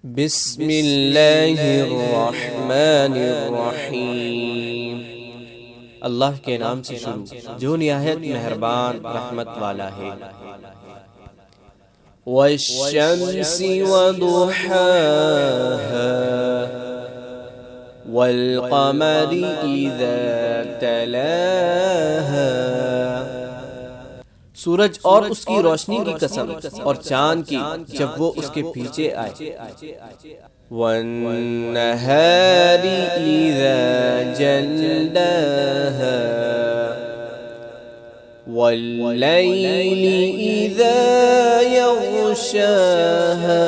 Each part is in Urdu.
بسم اللہ الرحمن الرحیم، اللہ کے نام سے شروع جو نہایت مہربان رحمت والا ہے۔ والشمس وضحاها والقمر اذا تلاها، سورج اور اس کی روشنی کی قسم اور چاند کی جب وہ اس کے پیچھے آئے۔ والنہار اذا جلاها واللیل اذا یغشاها،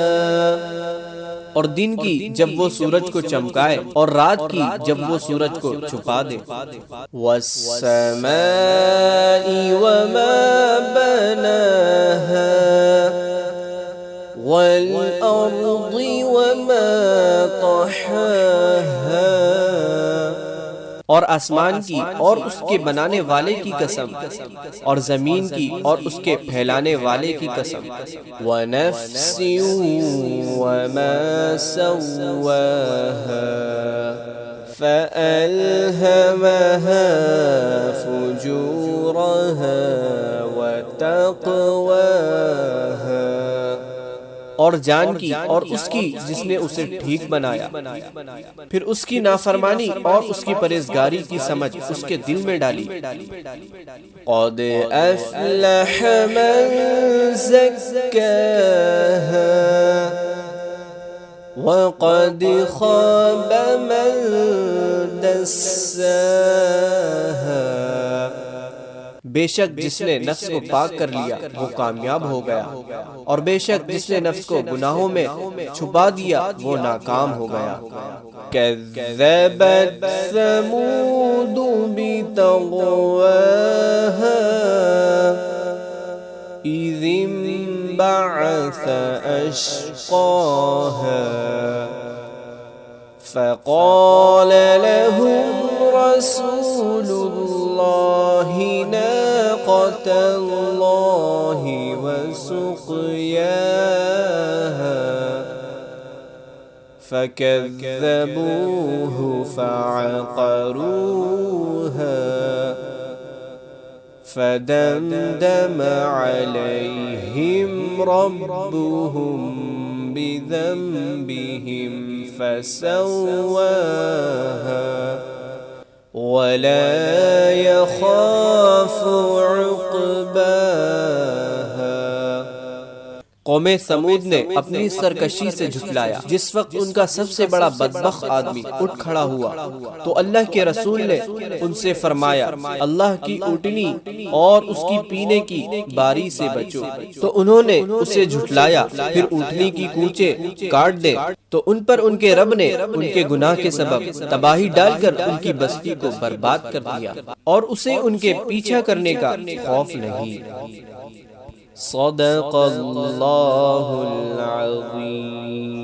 اور دن کی جب وہ سورج کو چمکائے اور رات کی جب وہ سورج کو چھپا دے۔ والسماء وما بناها والأرض وما طحاها، اور آسمان کی اور اس کے بنانے والے کی قسم، اور زمین کی اور اس کے پھیلانے والے کی قسم۔ وَنَفْسٍ وَمَا سَوَّاهَا فَأَلْهَمَهَا فُجُورَهَا وَتَقْوَاهَا، اور جان کی اور اس کی جس نے اسے ٹھیک بنایا، پھر اس کی نافرمانی اور اس کی پرہیزگاری کی سمجھ اس کے دل میں ڈالی۔ قد افلح من زکاها وقد خاب من دساها، بے شک جس نے نفس کو پاک کر لیا وہ کامیاب ہو گیا، اور بے شک جس نے نفس کو گناہوں میں چھپا دیا وہ ناکام ہو گیا۔ کذبت ثمود بطغواها اذ انبعث اشقاها فقال لهم رسول الله ناقة الله وسقياها فكذبوه فعقروها فدمدم عليهم ربهم بذنبهم فسواها ولا يخاف عقباها۔ قوم سمود نے اپنی سرکشی سے جھٹلایا جس وقت ان کا سب سے بڑا بدبخت آدمی اٹھ کھڑا ہوا تو اللہ کے رسول نے ان سے فرمایا اللہ کی اونٹنی اور اس کی پینے کی باری سے بچو، تو انہوں نے اسے جھٹلایا، پھر اونٹنی کی کونچیں کاٹ دے تو ان پر ان کے رب نے ان کے گناہ کے سبب تباہی ڈال کر ان کی بستی کو برباد کر دیا، اور اسے ان کے پیچھا کرنے کا خوف نہیں۔ صدق اللہ العظیم۔